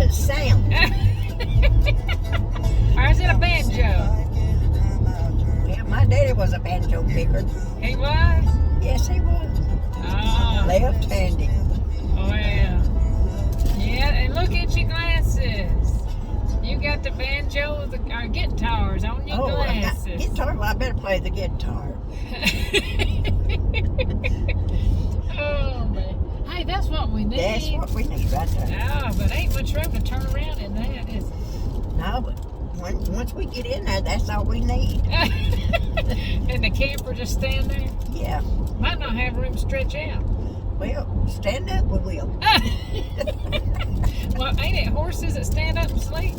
it sound. Or is it a banjo? Yeah, my daddy was a banjo picker. He was? Yes, he was. Oh. Left-handed. Well, yeah, and look at your glasses. You got the banjo or guitars on your glasses. I got guitar. Well, I better play the guitar. Oh, man. Hey, that's what we need. That's what we need right there. Oh, but ain't much room to turn around in that, is it? No, but once we get in there, that's all we need. And the camper just stand there? Yeah. Might not have room to stretch out. Well, stand up, we will. Well, ain't it horses that stand up and sleep?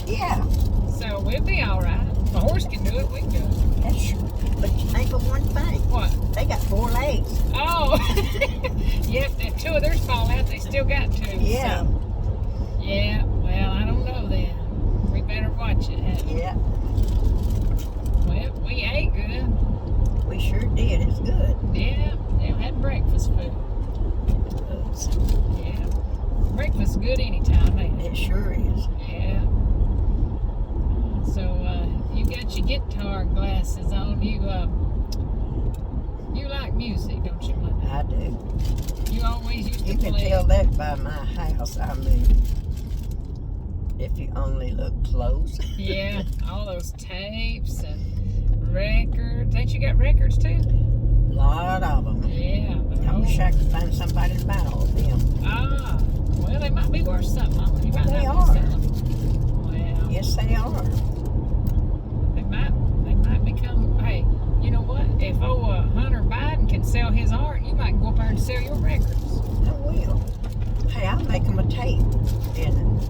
Yeah. So we'll be all right. If a horse can do it, we can do it. That's true. But you think of one thing. What? They got 4 legs. Oh. Yep, if 2 of theirs fall out, they still got 2. Yeah. So. Yeah, well, I don't know then. We better watch it. Yeah. Well, we ate good. We sure did. It's good. Yeah, they had breakfast food. Yeah. Breakfast's good anytime, ain't it? It sure is. Yeah. So, you got your guitar glasses on. You like music, don't you, Mother? I do. You always used to You can play. tell that by my house. I mean, if you only look close. Yeah, all those tapes and records. Ain't you got records too? A lot of them. Yeah. I wish I could find somebody to buy all of them. Ah, well, they might be worth something. You might They not are. sell them. Well, Yes, they are. they might become. Hey, you know what? If Hunter Biden can sell his art, you might go up there and sell your records. I will. Hey, I'll make them a tape and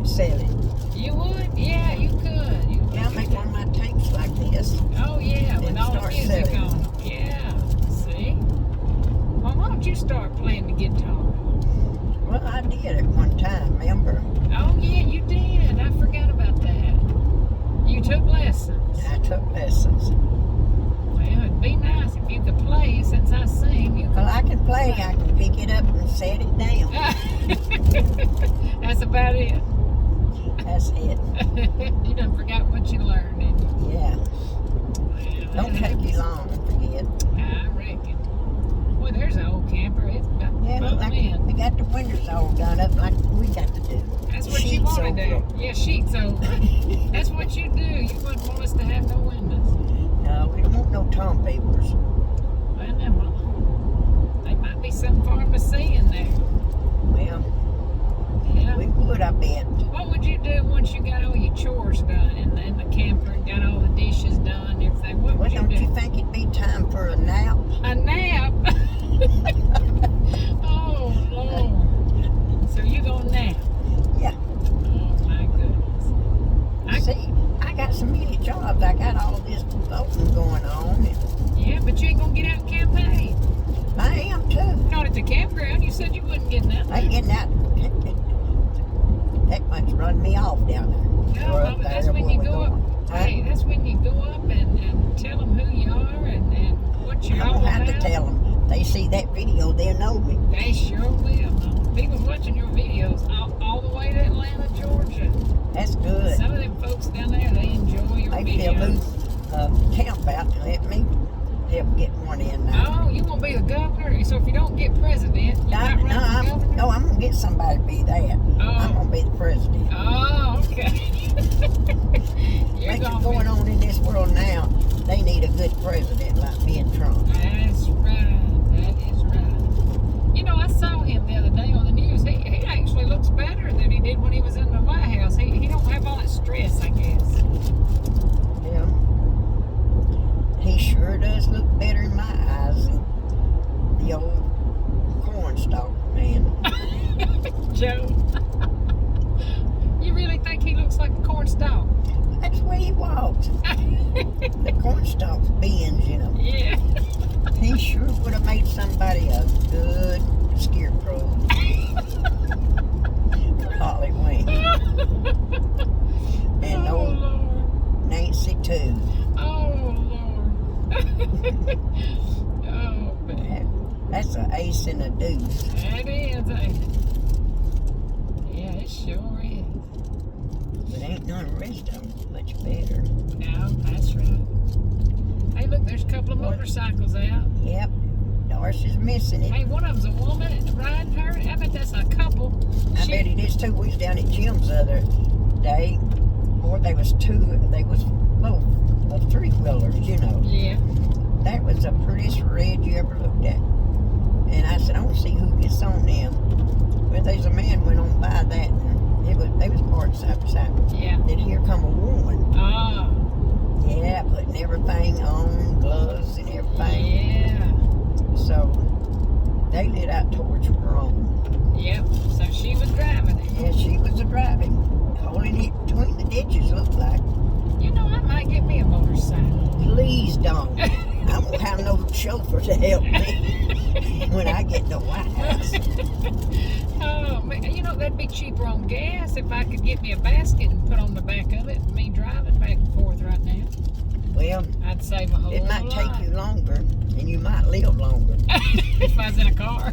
sell it. You would? Yeah, you could. Yeah, I'll make one of my tapes like this. Oh yeah, with And all the start music selling. on them. Yeah. See? Well, why don't you start playing the guitar? Well, I did at one time, remember? Oh yeah, you did. I forgot about that. You took lessons. I took lessons. Well, it'd be nice if you could play. Since I sing, you Well, I can play. I can pick it up and set it down. That's about it. That's it. You done forgot what you learned, didn't you? Yeah. Well, Don't take you long to forget. I reckon. Well, there's an old camper. It's about Yeah, look both like men. we got the windows all done up like we got to do. That's what you Sheets want to over do. 'em. Yeah, sheets over. That's what you do. You wouldn't want us to have no windows. No, we don't want no tom papers. Well, never mind. There might be something for him to see in there. Well, Yeah. we would, I bet. What would you do once you got all your chores done in the camper and got all the dishes done and everything? What Well, would you don't do? you think it'd be time for a nap? A nap? Oh, Lord. So you gonna nap? Yeah. Oh, my goodness. See, I got so many jobs. I got all this voting going on. And Yeah, but you ain't gonna get out and campaign. I am too. Not at the campground. You said you wasn't getting out I there. ain't getting out. That much run me off down there. No, Or up Mama, that's there when where you we go up. going. Hey, that's when you go up and tell them who you are and what I you're all don't have to about. tell them. They see that video, they'll know me. They sure will. Mama. People watching your videos all the way to Atlanta, Georgia. That's good. Some of them folks down there, they enjoy your Maybe they'll videos. move camp out and let me help get one in now. Oh, you want to be the governor? So if you don't get president, you're not running for governor? I'm going to get somebody to be that. I'm going to be the president. Oh, okay. You're What's gonna going on in this world now, they need a good president like me and Trump. That's right. That is right. You know, I saw him the other day on the news. He actually looks better than he did when he was in the White House. He don't have all that stress, I guess. Yeah. He sure does look better in my eyes than the old cornstalk man. Joe. You really think he looks like a cornstalk? That's where he walks. The cornstalks bends, you know. Yeah. He sure would have made somebody a good scarecrow. Holly Wing. And Oh, old Lord. Nancy too. Oh, Lord. Oh, man. That's an ace and a deuce. That is, eh? Yeah, it It sure is. But ain't none of the rest of them much better. No, that's right. Hey, look, there's a couple of motorcycles out. Yep. Darcy's missing it. Hey, one of them's a woman riding her. I bet that's a couple. I bet it is too. We was down at Jim's the other day. Or they was both three-wheelers, you know. Yeah. That was the prettiest red you ever looked at. And I said, I want to see who gets on them. Well, there's a man went on by that, and they was parked side by side. Yeah. Then here come a woman. Oh. Yeah, putting everything on, gloves and everything. Yeah. So they lit out towards Rome. Yep. So she was driving it. Yeah, she was driving, holding it between the ditches, looked like. You know, I might get me a motorcycle. Please don't. I won't have no chauffeur to help me when I get to the White House. Oh, man, you know, that'd be cheaper on gas if I could get me a basket and put on the back of it. Me driving back and forth right now. Well, I'd save a whole it might lot. take you longer, and you might live longer. If I was in a car.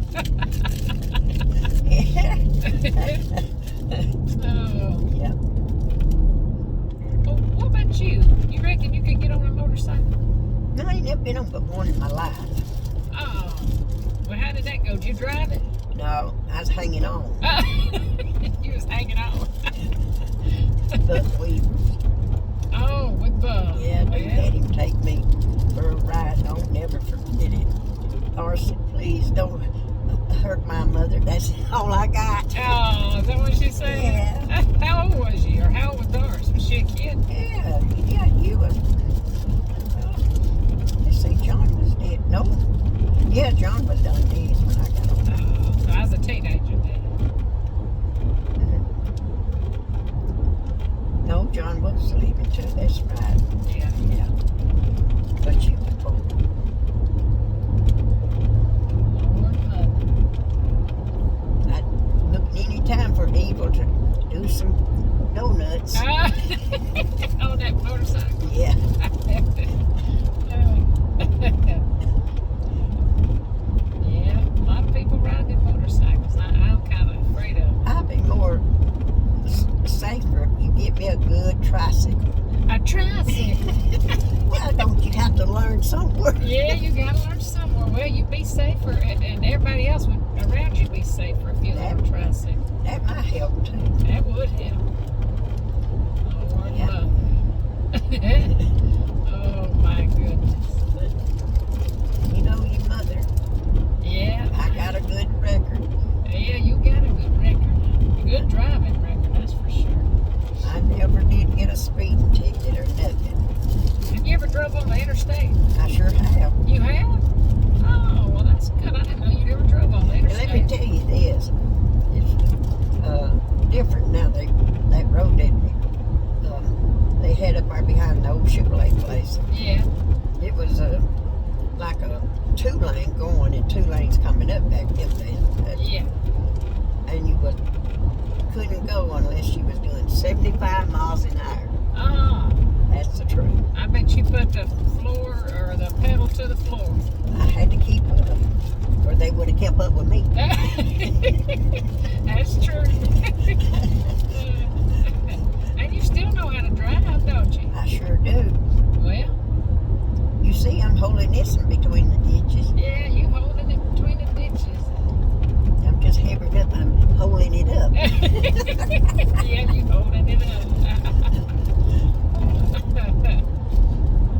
Oh. Yeah. Well, what about you? You reckon you could get on a motorcycle? No, I ain't never been on but one in my life. Oh. Well, how did that go? Did you drive it? No, I was hanging on. You was hanging on. Buck Weavers. Oh, with Bub. Yeah, they had him take me for a ride. Don't never forget it. Darcy, please don't hurt my mother. That's all I got. Oh, is that what she said? Yeah. How old was she? Or how old was Doris? Was she a kid? Yeah, you was. Let's see, John was dead. No. Yeah, John was done dead when I got on. Oh, so I was a teenager then. No, John was sleeping too. That's right. Yeah. Yeah. But you was poor. Lord mother. I'd look any time for evil to do some donuts. On that motorcycle. Yeah. Yeah, a lot of people ride their motorcycles. I'm kind of afraid of them. I'd be more safer if you get me a good tricycle. A tricycle. Well, don't you have to learn somewhere? Yeah, you gotta learn somewhere. Well, you'd be safer, and everybody else around you be safer if you had a tricycle. That might help too. That would help. Lord Yeah. love. Oh my goodness. But you know your mother. Yeah. I got a good record. Yeah, you got a good record. A good driving record, that's for sure. I never did get a speeding ticket or nothing. Have you ever drove on the interstate? I sure have. You have? Oh, well, that's good. I didn't know you ever drove on the And interstate. let me tell you this. It's different now. That road that they had up there behind the old Chevrolet place. Yeah. It was like a 2-lane going and 2 lanes coming up back then. Yeah. And you couldn't go unless you was doing 75 miles an hour. Ah, That's the truth. I bet you put the floor or the pedal to the floor. I had to keep up, or they would have kept up with me. That's true. And you still know how to drive, don't you? I sure do. Well, You see, I'm holding this in between the ditches. yeah, you holding it between the ditches. I'm just heaving up. I'm holding it up. Yeah, you holding it up.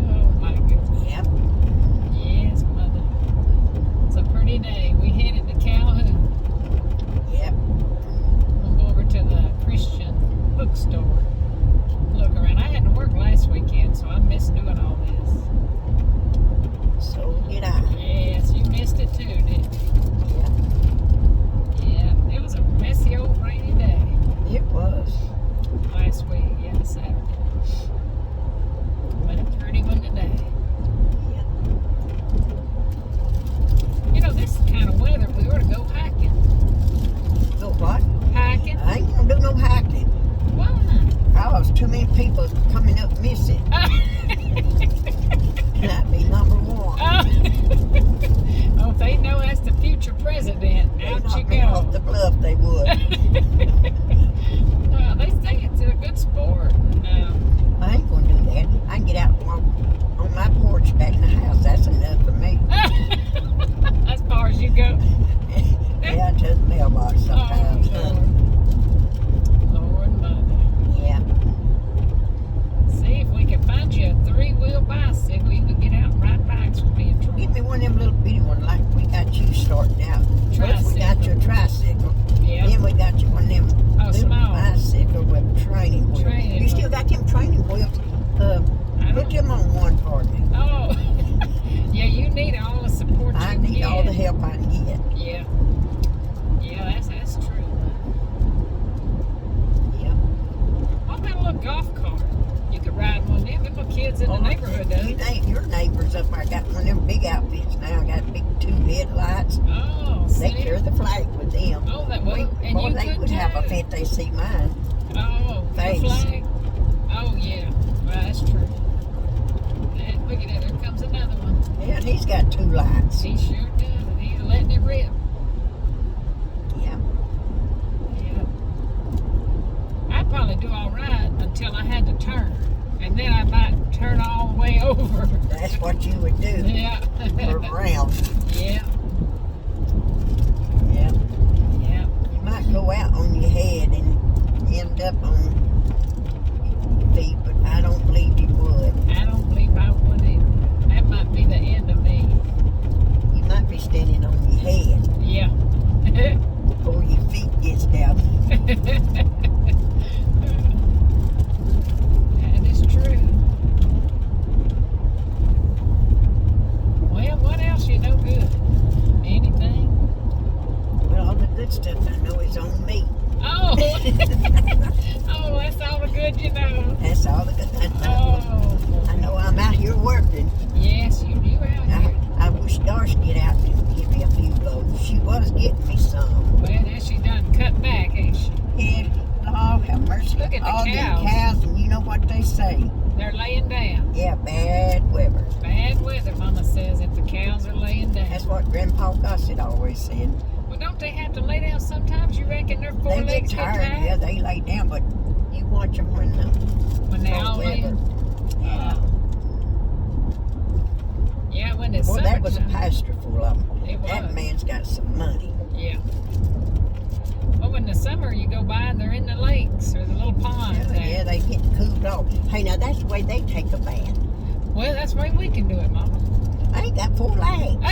Oh my goodness. Yep. Yes, mother. It's a pretty day. We headed to Calhoun. Yep. We'll go over to the Christian bookstore. Look around. I had to work last weekend, so I missed doing all this. So did I. Yes, you missed it too, didn't you? Yep. Yeah, it was a messy old rainy day It was. last week. see mine. Oh, the Face. flag? Oh, yeah. Well, that's true. Look at that. There comes another one. Yeah, and he's got 2 lights. He sure does. And he's letting it rip. Yeah. Yeah. I'd probably do all right until I had to turn. And then I might turn all the way over. That's what you would do. Yeah. Or around. Yeah. Yeah. Yeah. You might go out on your head and end up on your feet, but I don't believe you would. I don't believe I would either. That might be the end of me. You might be standing on your head Yeah. before your feet gets down. That is true. Well, what else you know good? Anything? Well, all the good stuff I know is on me. Oh. Oh, that's all the good you know. That's all the good I know. Oh. I know I'm out here working. Yes, you do out here. I wish Darcy get out and give me a few loads. She was getting me some. Well, now she done cut back, ain't she? Yeah, Lord have mercy. Look at the all cows. them cows, and you know what they say. They're laying down. Yeah, bad weather. Bad weather, Mama says, if the cows are laying down. That's what Grandpa Gossett always said. Well, don't they have to lay down sometimes? You reckon their They forelegs get tired. Yeah, they lay down, but you watch them when When they cold all lay. weather. Yeah. Yeah, when it's Well, that was a summertime. pasture full of them. It That was. man's got some money. Yeah. Well, in the summer you go by and they're in the lakes or the little ponds. Yeah, they get cooled off. Hey, now that's the way they take a bath. Well, that's the way we can do it, Mama. I ain't got 4 legs.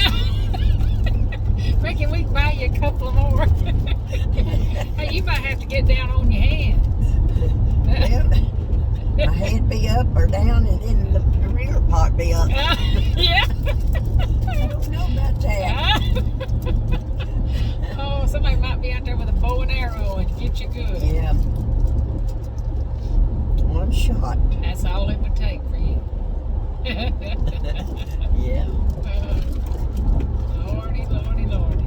Reckon we can buy you a couple of more. Hey, you might have to get down on your hands. Well, my head be up or down, and then the rear part be up. Yeah. I don't know about that. Oh, somebody might be out there with a bow and arrow and get you good. Yeah. One shot. That's all it would take for you. Yeah. Lordy, lordy, lordy.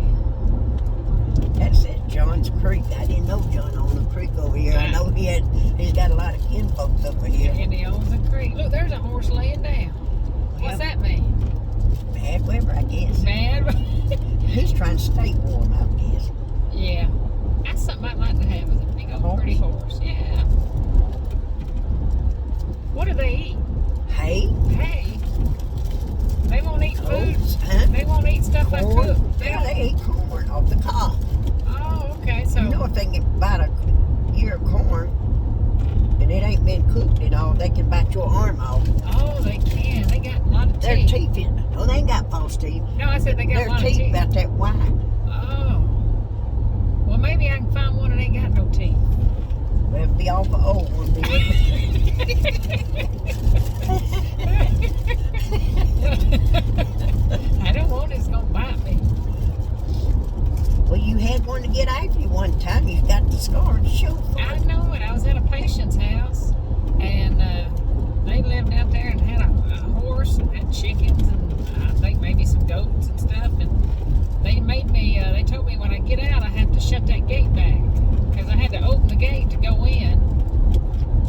That's at John's Creek. I didn't know John owned a creek over here. I know he's got a lot of kinfolks over here. And he owns a creek. Look, there's a horse laying down. What's that mean? Bad weather, I guess. Bad? He's trying to stay warm, I guess. Yeah. That's something I'd like to have, is a big old pretty horse. Yeah. What do they eat? Hay, Hay. They won't eat food. oats, huh? They won't eat stuff I Corn. cook. Yeah, they eat corn off the cob. Oh, okay. So You know, if they can bite a ear of corn and it ain't been cooked and all, they can bite your arm off. oh, they can. They got a lot of Their teeth. teeth in. Oh, they ain't got false teeth. No, I said they got Their a lot of teeth teeth. about that wide. Oh. Well, maybe I can find one that ain't got no teeth. Well, it'd be off an old one. I don't want it's gonna bite me. Well, you had one to get after you one time. You got the scar to show for I it. know it. I was at a patient's house, and they lived out there and had a horse and had chickens and I think maybe some goats and stuff. And they made me. They told me when I get out, I have to shut that gate back because I had to open the gate to go in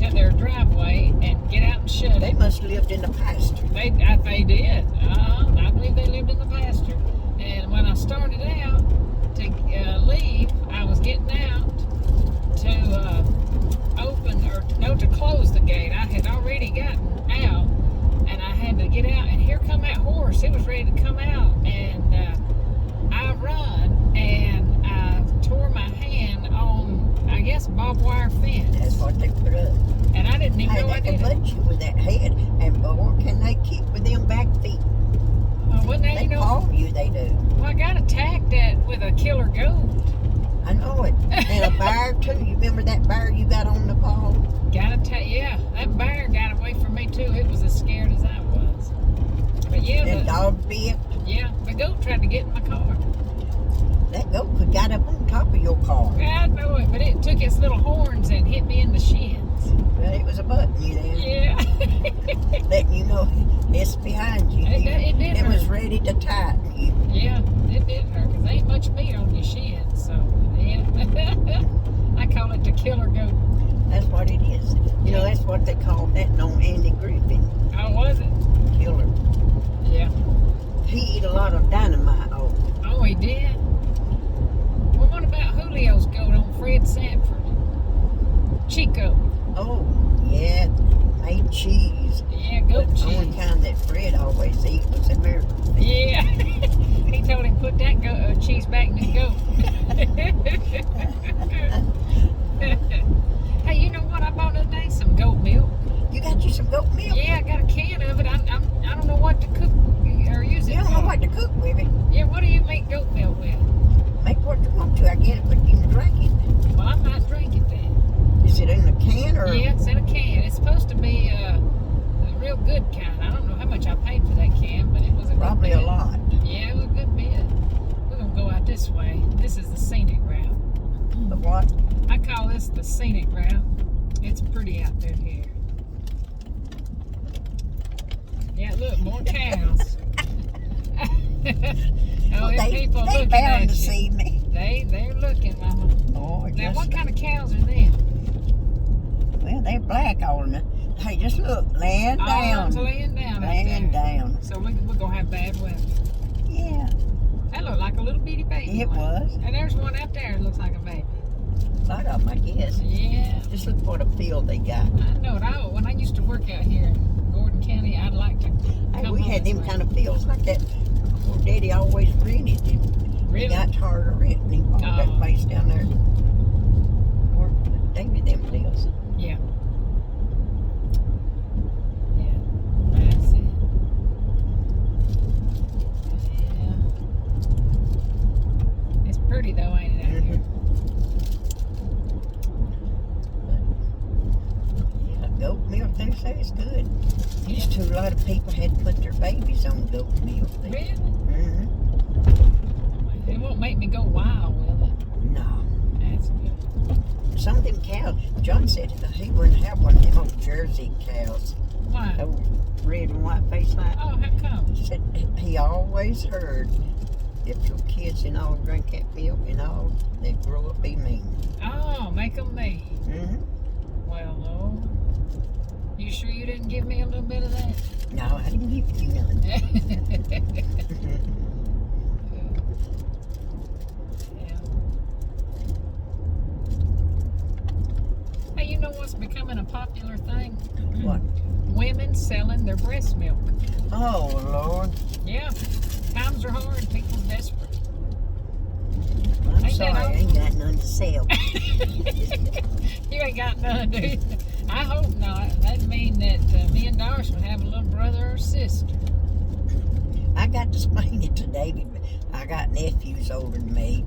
to their driveway and get out and shut They it. must have lived in the pasture. They did. I believe they lived in the pasture. And when I started out to leave, I was getting out to open or no, to close the gate. I had already gotten out, and I had to get out. And here come that horse. It was ready to come out, and I run and I tore my hand on, I guess, barbed wire fence. That's what they put up. And I didn't even Hey, know I they did can it. butt you with that head. And boy, can they kick with them back feet. Well, now They you know. paw you, they do. Well, I got attacked with a killer goat. I know it. And a bear, too. You remember that bear you got on the paw? Yeah, that bear got away from me too. It was as scared as I was. But yeah, That dog bit. the goat tried to get in my car. That goat could got up on top of your car. I know it, but it took its little horns and hit me in the shins. Well, it was a button you there. Yeah. Letting you know it's behind you. It did It was hurt. ready to tighten you. Yeah, it did hurt because ain't much meat on your shins. So, yeah. I call call it the killer goat. That's what it is. You know, that's what they called that on Andy Griffin. Oh, was it? Killer. Yeah. He eat a lot of dynamite. Oh, he did? Well, what about Julio's goat on Fred Sanford? Chico. Oh, yeah. Made cheese. Yeah, goat But the cheese. only kind that Fred always eat was American. Yeah. He told him put that cheese back in his goat. Hey, you know what I bought the other day? Some goat milk. You got you some goat milk? Yeah, I got a can of it. I don't know what to cook or use it You don't know for. what to cook with it. Yeah, what do you make goat milk with? Make what you want to. I get it, but you can drink it. Well, I might drink it then. Is it in a can or? Yeah, it's in a can. It's supposed to be a real good kind. I don't know how much I paid for that can, but it was a good Probably bit. a lot. Yeah, it was a good bit. We're going to go out this way. This is the scenic route. The what? I call this the scenic route. It's pretty out there here. Yeah, look, more cows. Oh, there's people they looking bound at to you. see me. They're looking, Mama. Oh, Now, just, what kind of cows are them? well, they're black on them. Hey, just look, laying All of down. them's laying down out Laying there. down. So we're going to have bad weather. Yeah, That looked like a little bitty baby. it one. was. And there's one out there that looks like a baby. A lot of them, I guess. Yeah. Just look what a field they got. I know it. When I used to work out here in Gordon County, I'd like to Hey, come we home had this them way. kind of fields like that. Well, Daddy always rented them. Really? He got tired of renting. He bought that Oh. place down there. Where David them lives. Yeah. Yeah. That's it. Yeah. It's pretty though, ain't it, out here? Yeah, goat milk, they say it's good. Used to, a lot of people had put their babies on goat milk. Really? Mm-hmm. It won't make me go wild, will it? No. That's good. Some of them cows, John said he wouldn't have one of them old Jersey cows. Why? Old red and white face like. Oh, how come? He said he always heard if your kids and all drink that milk and all, they grow up be mean. Oh, make them mean. Mm-hmm. Well, Lord. You sure you didn't give me a little bit of that? No, I didn't give you none. Yeah. Hey, you know what's becoming a popular thing? What? Women selling their breast milk. Oh, Lord. Yeah. Times are hard. People's desperate. I'm Ain't sorry, that I ain't got none to sell. You ain't got none, do you? I hope not. That'd mean that me and Doris would have a little brother or sister. I got to explain it to David, but I got nephews older than me.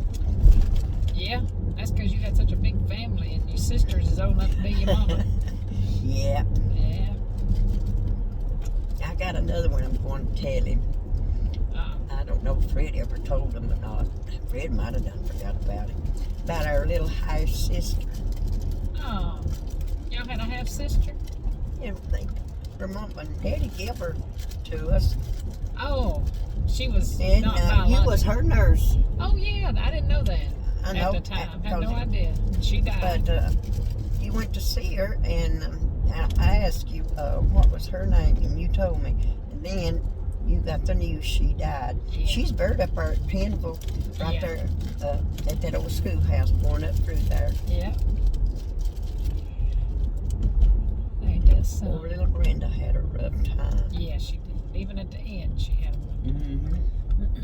Yeah, that's because you got such a big family and your sisters is old enough to be your mama. Yeah. Yeah. I got another one I'm going to tell him. I don't know if Fred ever told him or not. Fred might have done forgot about it. About our little half sister. Oh, y'all had a half sister? Everything. Her mom and daddy gave her to us. Oh, she was And not you biological. was her nurse. Oh yeah, I didn't know that I know. at the time. I had because no idea. She died. But you went to see her, and I asked you what was her name, and you told me. And then you got the news she died. Yeah. She's buried up there at Penville, right Yeah. there at that old schoolhouse, going up through there. Yeah. Ain't that Poor something? little Brenda had a rough time. Yeah, she did. Even at the end, she had one.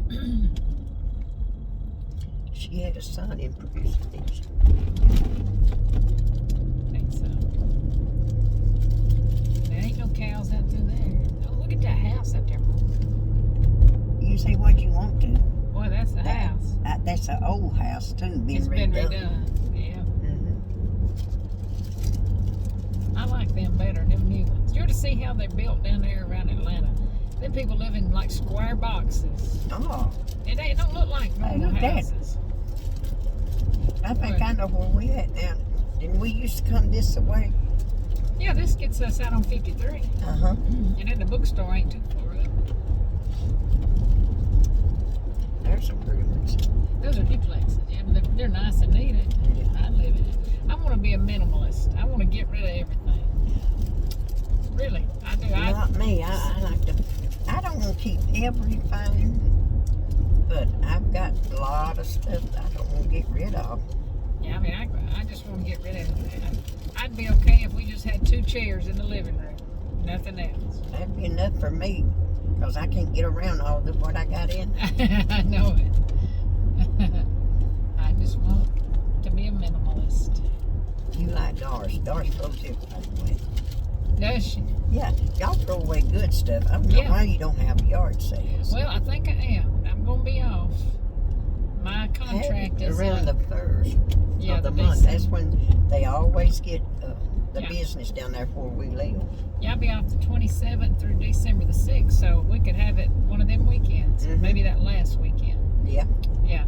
Mm-hmm. She had a son in Producing. Think so. There ain't no cows out through there. Oh, look at that house out there. You say what you want to. Boy, that's the house. That's an old house too, It's been redone. Yeah. Mm-hmm. I like them better than them new ones. You ought to see how they're built down there around Atlanta. Them people live in like square boxes. Oh, It don't look like normal look at that. houses. I think I know where we at now. Didn't we used to come this way? Yeah, this gets us out on 53. Uh-huh. And then the bookstore ain't too far up. There's some pretty ones. Those are duplexes. Yeah, but they're nice and neat. I live in it. I want be a minimalist. I want to get rid of everything. Really, I do. Not me. I like to. I don't want to keep everything, but I've got a lot of stuff that I don't want to get rid of. Yeah, I mean, I just want to get rid of it. I'd be okay if we just had 2 chairs in the living room, nothing else. That'd be enough for me, because I can't get around all of what I got in. I know it. I just want to be a minimalist. You like Doris. Doris throws everything away. Does she? Yeah, y'all throw away good stuff. I don't know why you don't have yard sales. Well, I think I am. I'm going to be off. My contract is around the first of the month. December. That's when they always get the business down there where we live. Yeah, I'll be off the 27th through December the 6th, so we could have it one of them weekends. Maybe that last weekend. Yeah. Yeah.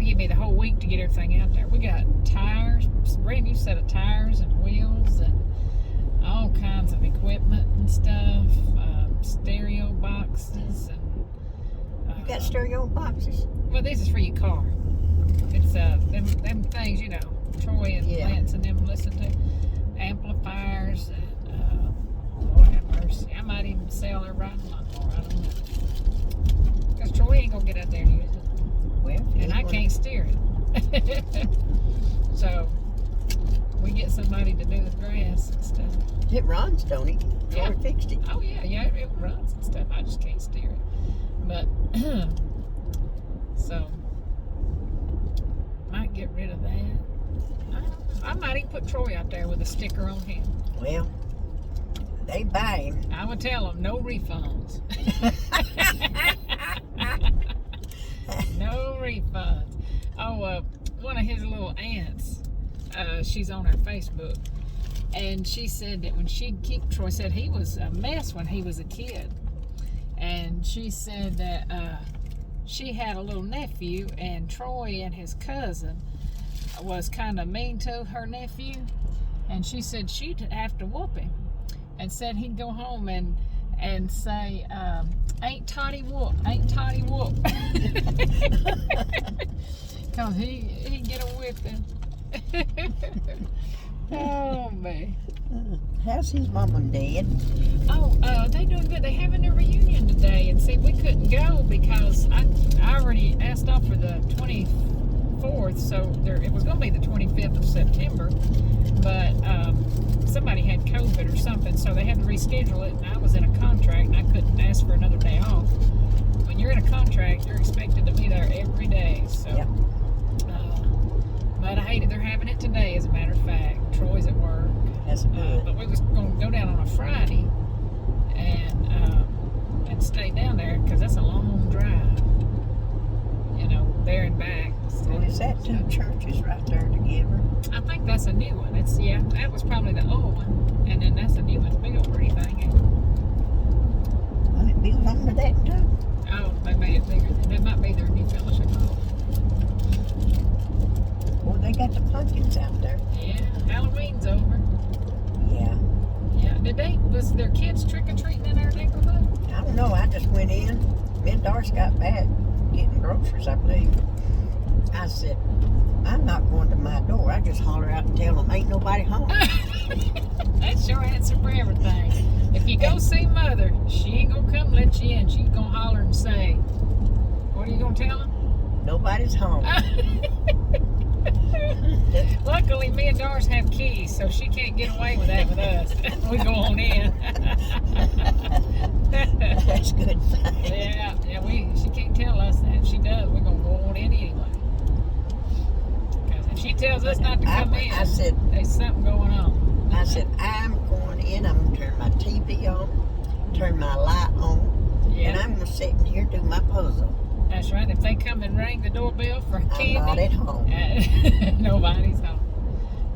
Give me the whole week to get everything out there. We got tires, brand new set of tires and wheels and all kinds of equipment and stuff. Stereo boxes and. You got stereo boxes? Well, this is for your car. It's them things, you know, Troy and Lance and them listen to. Amplifiers and Lord have mercy. I might even sell their riding lawnmower. I don't know. Because Troy ain't gonna get out there and use it. Well, And I can't steer it. So we get somebody to do the grass and stuff. It runs, don't it? Yeah. Troy fixed it. Oh yeah, it runs and stuff. I just can't steer it. But so might get rid of that. I might even put Troy out there with a sticker on him. Well, they buy him. I would tell them no refunds. No refunds. Oh, one of his little aunts, she's on her Facebook, and she said that when Troy said he was a mess when he was a kid, and she said that she had a little nephew, and Troy and his cousin was kind of mean to her nephew, and she said she'd have to whoop him, and said he'd go home and say, ain't Toddy whoop, because he'd get a whipping. Oh man. How's his mom and dad? Oh, they doing good. They having a reunion today, and see, we couldn't go because I already asked off for the 24th, so it was going to be the 25th of September, but somebody had COVID or something, so they had to reschedule it, and I was in a contract, and I couldn't ask for another day off. When you're in a contract, you're expected to be there every day, so. Yep. But I hate it. They're having it today, as a matter of fact. Troy's at work. That's good. But we was going to go down on a Friday and stay down there because that's a long drive. You know, there and back. Well, is that 2 churches right there together? I think that's a new one. That was probably the old one, and then that's a new one. Big old pretty thing. Will it be longer than that too? Oh, they made it bigger. That might be their new fellowship hall. Well, they got the pumpkins out there. Yeah, Halloween's over. Yeah. Yeah. Was there kids trick-or-treating in our neighborhood? I don't know. I just went in. Me and Doris got back getting groceries, I believe. I said, I'm not going to my door. I just holler out and tell them ain't nobody home. That's your answer for everything. If you go see Mother, she ain't gonna come let you in. She's gonna holler and say, what are you gonna tell them? Nobody's home. Luckily, me and Doris have keys, so she can't get away with that with us. We go on in. That's good. Yeah, she can't tell us that. If she does, we're gonna go on in anyway. Because if she tells us not to come in, I said, there's something going on. I said, I'm going in. I'm going to turn my TV on, turn my light on, and I'm going to sit in here and do my puzzle. That's right. If they come and ring the doorbell for candy, I'm not at home. Nobody's home.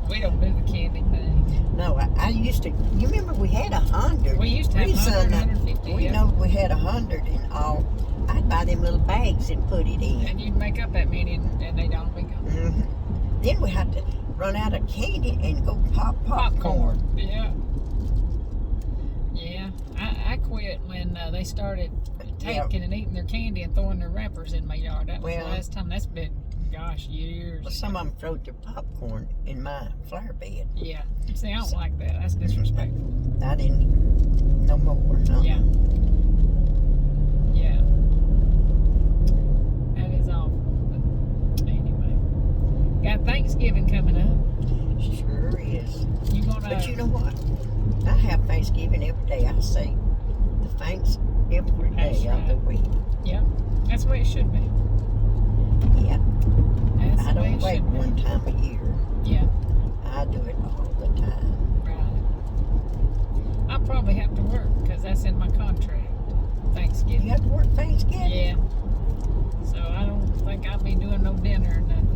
We don't do the candy thing. No, I used to. You remember we had 100. We used to have 100, 150. We know we had 100 and all. I'd buy them little bags and put it in. And you'd make up that many, and they'd all be gone. Mm-hmm. Then we had to run out of candy and go pop popcorn. Yeah. Yeah. I quit when they started taking and eating their candy and throwing their wrappers in my yard. That was the Well- last time. That's been, gosh, years. Well, some of them throwed their popcorn in my flower bed. Yeah. See, I don't like that. That's disrespectful. I didn't no more. Yeah. Yeah. That is awful. But anyway. Got Thanksgiving coming up. Sure is. You gonna But you know what? I have Thanksgiving every day. I say the thanks every That's day of the week. Yeah. That's the way it should be. Yeah. That's I the way don't it wait should be. one time a year. Yeah. I do it all the time. Right. I'll probably have to work because that's in my contract. You Thanksgiving. have to work Thanksgiving? Yeah. So I don't think I'll be doing no dinner or nothing.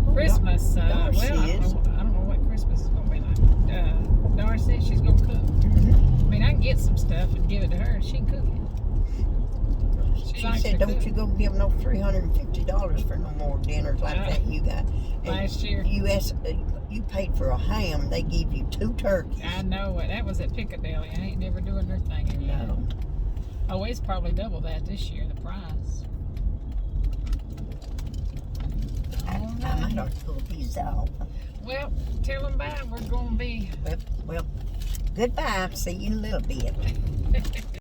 Oh, Christmas, Darcy well, is. I don't know what Christmas is going to be like. Darcy, she's going to cook. Mhm. I mean, I can get some stuff and give it to her and she can cook it. She likes said, to don't cook. you go give no $350 for no more dinners like that you got. And Last year. You paid for a ham, they give you 2 turkeys. I know it. That was at Piccadilly. I ain't never doing their thing again. No. Oh, it's probably double that this year, the price. I might have to pull these out. Well, tell them bye. We're going to be Well, goodbye. See you in a little bit.